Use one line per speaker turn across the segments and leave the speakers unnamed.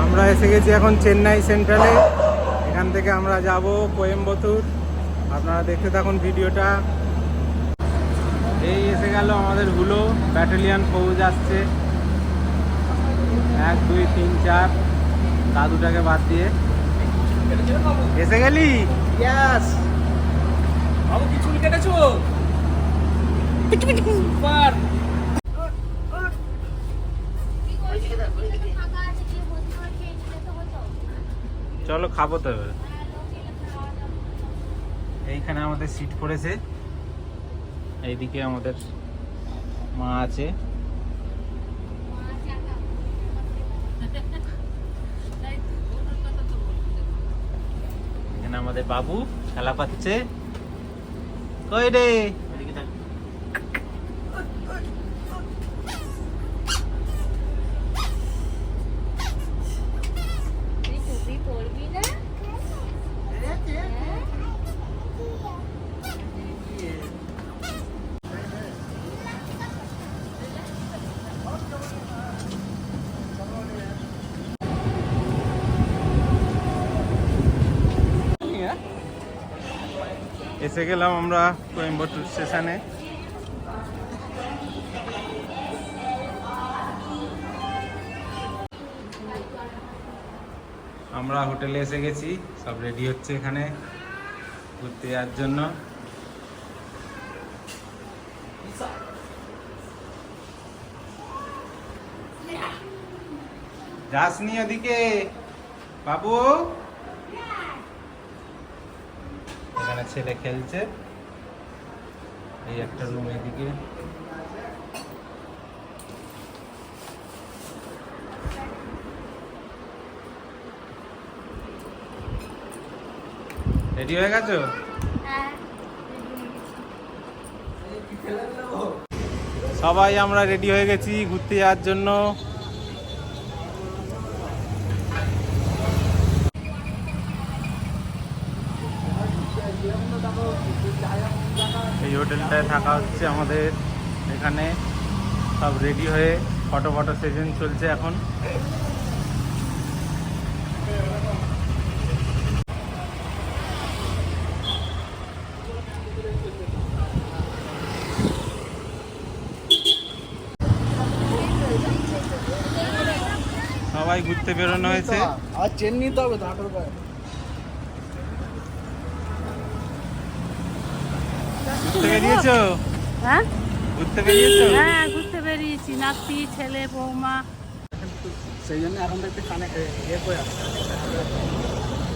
আমরা এসে গেছি এখন চেন্নাই সেন্ট্রালে। এখান থেকে আমরা যাব কোয়েম্বাটুর। আপনারা দেখতে থাকুন ভিডিওটা। এই এসে গেল আমাদের হুলো ব্যাটালিয়ান ফৌজ আসছে 1 2 3 4 দাদুটাকে বাদ দিয়ে। এসে গেলি?
ইয়েস বাবু, কি চুল কেটেছো? সুপার।
চলো খাবো তো। এইখানে আমাদের সিট পড়েছে, এইদিকে আমাদের মা আছে। এখানে আমাদের বাবু খেলা পাচ্ছে। কই রে? এসে গেলাম আমরা কোয়েম্বাটুর স্টেশনে। আমরা হোটেলে এসে গেছি, সব রেডি হচ্ছে এখানে ঘুরতে যাওয়ার জন্য। যাসনি ওদিকে বাবু? এখানে ছেলে খেলছে, এই একটা রুম এদিকে। রেডি হয়ে গেছো? সবাই আমরা রেডি হয়ে গেছি ঘুরতে যাওয়ার জন্য। এই হোটেলটায় থাকা হচ্ছে আমাদের। এখানে সব রেডি হয়ে ফটো সেশন চলছে এখন। সবাই ঘুরতে বেরোনো হয়েছে।
আর চেন নিতে হবে তো 8 রুপিয়া।
ঘুরতে বেরিয়েছো?
হ্যাঁ
ঘুরতে বেরিয়েছো?
হ্যাঁ, ঘুরতে বেরিয়েছি, নাতি, ছেলে, বৌমা।
সেই জন্য এখন একটু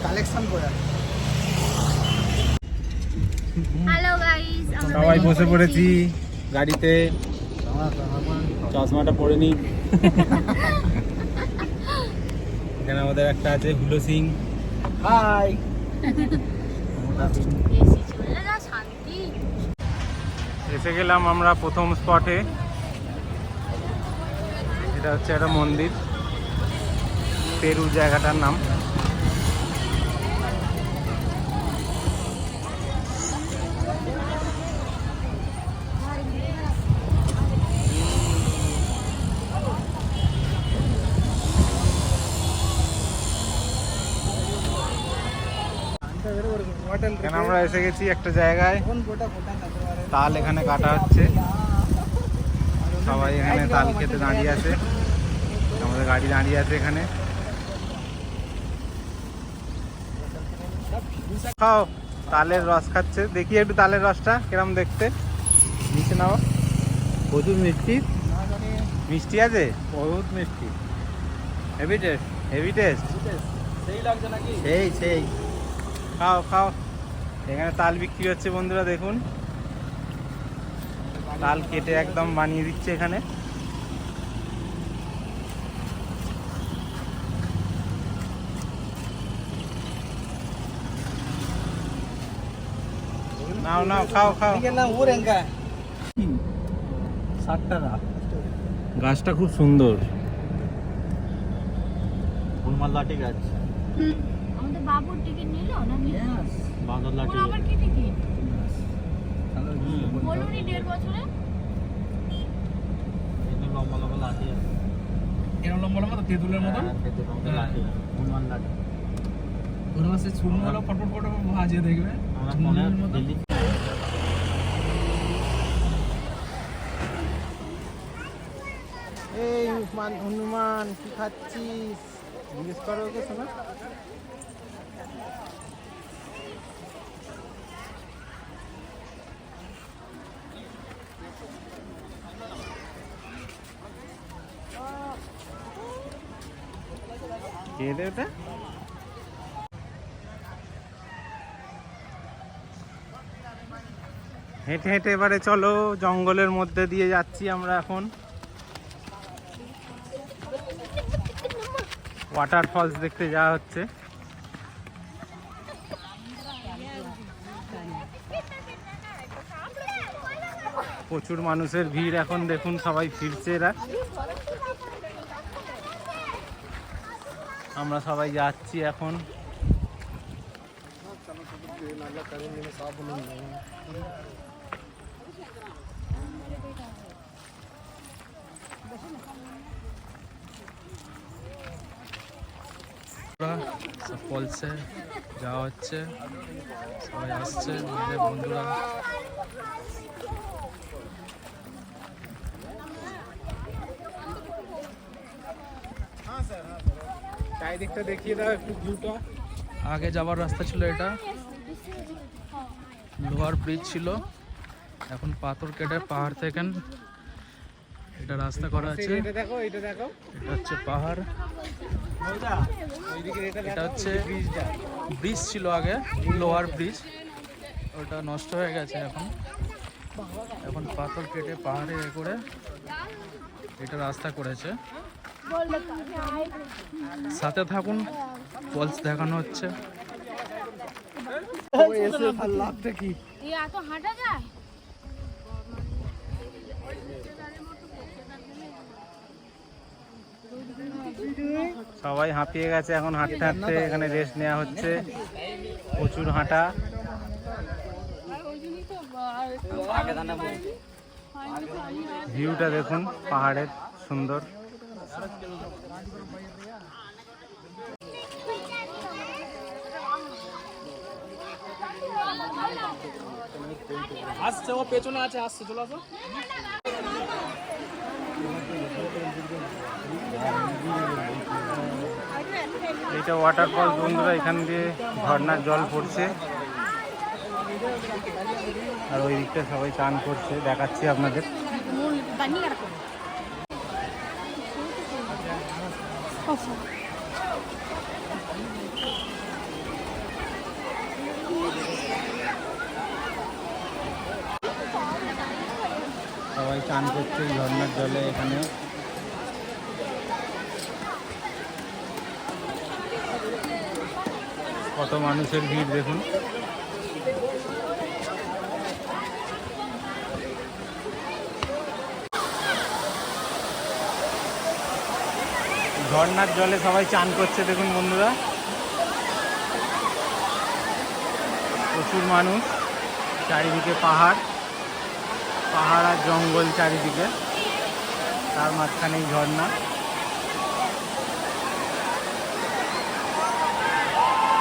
কালেকশন করে।
হ্যালো গাইস,
সবাই বসে পড়েছি গাড়িতে। চশমাটা পরে নি। এখানে আমাদের একটা আছে হুলো সিং।
হাই।
এসি চললে না শান্তি।
এসে গেলাম আমরা প্রথম স্পটে। এটা হচ্ছে একটা মন্দির, পেরু জায়গাটার নাম। এখানে আমরা এসে গেছি একটা জায়গায়, তাল এখানে কাটা হচ্ছে। সবাই এখানে তাল খেতে দাঁড়িয়ে আছে, আমাদের গাড়ি দাঁড়িয়ে আছে এখানে। খাও, তালের রস খাচ্ছে। দেখি একটু তালের রসটা কিরম দেখতে। নিচে নাও। প্রচুর মিষ্টি। মিষ্টি আছে, বহুত মিষ্টি। Heavy taste, heavy taste.
সেই লাগছে নাকি?
সেই খাও খাও। এখানে তাল বিক্রি হচ্ছে বন্ধুরা, দেখুন তাল কেটে একদম বানিয়ে দিচ্ছে এখানে। নাও নাও, খাও খাও।
60 টাকা।
গাছটা খুব সুন্দর,
ফুলমাল লাঠি গাছ।
আমাদের বাবুর টিকিট নিল না?
বাঁদর লাঠি।
আবার কি টিকিট? বলুনি 1.5 বছরে
এরকম লম্বা লম্বা তো তেঁতুলের মতন। ওর মাসে চুনগুলো ফটফট করে ভাজে দেখবে চুনের মতো।
এই হনুমান কি খাচ্ছিস জিজ্ঞেস করো ওকে শোনা। কে রে ওটা? হেঁটে হেঁটে এবারে চলো, জঙ্গলের মধ্যে দিয়ে যাচ্ছি আমরা এখন। ওয়াটারফলস দেখতে যাওয়া হচ্ছে। প্রচুর মানুষের ভিড় এখন, দেখুন সবাই ফিরছে এরা। আমরা সবাই যাচ্ছি এখন। ফলসে যাওয়া হচ্ছে, সবাই আসছে আমাদের বন্ধুরা। চারিদিকটা দেখিয়ে দাও একটু ভিউটা।
আগে যাওয়ার রাস্তা ছিল এটা, লোহার ব্রিজ ছিল, এখন পাথর কেটে পাহাড় থেকে এটা রাস্তা করা আছে।
এটা দেখো, এটা দেখো,
এটা হচ্ছে পাহাড়, এটা হচ্ছে ব্রিজ ছিল আগে, লোহার ব্রিজ, ওটা নষ্ট হয়ে গেছে এখন। এখন পাথর কেটে পাহাড়ে এ করে এটা রাস্তা করেছে। সাথে থাকুন, ফলস দেখানো হচ্ছে।
লাভটা কি?
এত হাঁটা যায়?
সবাই হাঁপিয়ে গেছে এখন হাঁটতে হাঁটতে, এখানে রেস্ট নেওয়া হচ্ছে। প্রচুর হাঁটা। ভিউটা দেখুন পাহাড়ের সুন্দর।
আসছে, ও পেছনে আছে, আসছে, চলে আসো।
এইটা ওয়াটারফল বন্ধুরা, এখান দিয়ে ঝর্ণার জল পড়ছে আর ওই দিকটা সবাই চান করছে, দেখাচ্ছি আপনাদের। সবাই চান করছে ঝর্ণার জলে এখানে। কত মানুষের ভিড় দেখুন। ঝর্ণার জলে সবাই চান করছে দেখুন বন্ধুরা। প্রচুর মানুষ, চারিদিকে পাহাড়, পাহাড় আর জঙ্গল চারিদিকে, তার মাঝখানেই ঝর্ণা।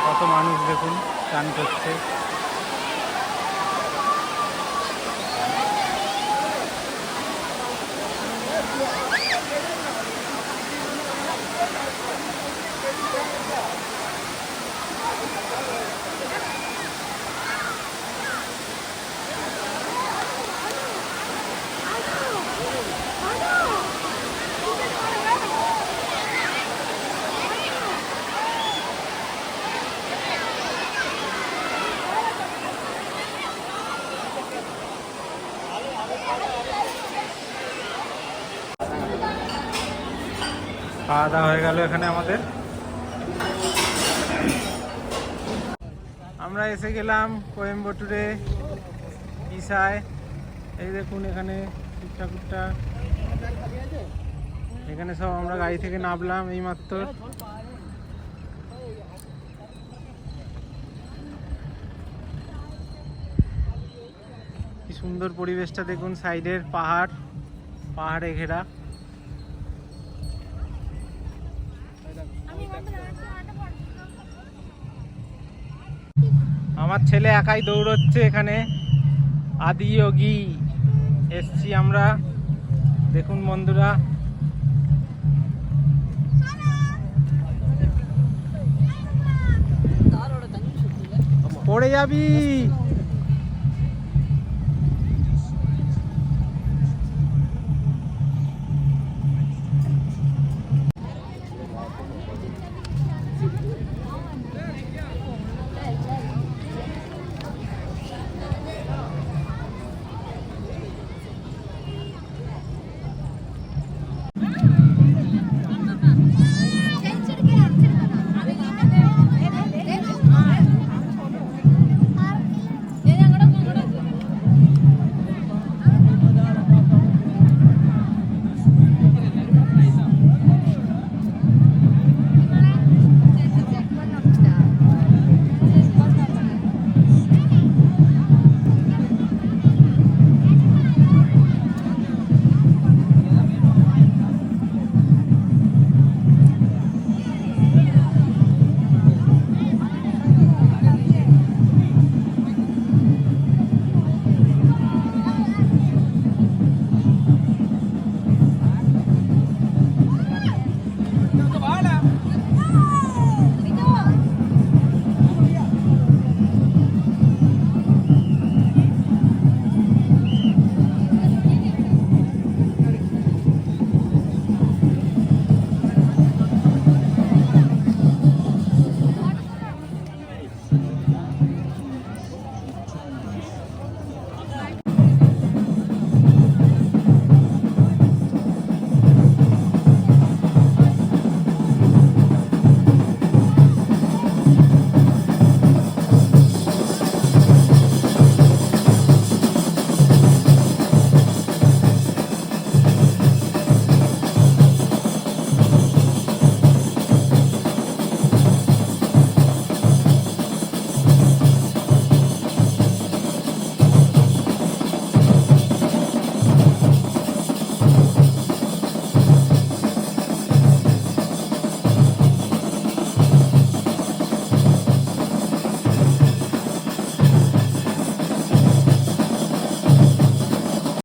কত মানুষ দেখুন চান করছে। খাওয়া দাওয়া হয়ে গেল এখানে আমাদের। আমরা এসে গেলাম কোয়েম্বাটুরে ইসায়। এই দেখুন এখানে শিব ঠাকুরটা, এখানে সব আমরা গাড়ি থেকে নামলাম এইমাত্র। কি সুন্দর পরিবেশটা দেখুন, সাইডের পাহাড়, পাহাড়ে ঘেরা। আমার ছেলে একাই দৌড়চ্ছে এখানে। আদি যোগী এসছি আমরা, দেখুন বন্ধুরা। পড়ে যাবি।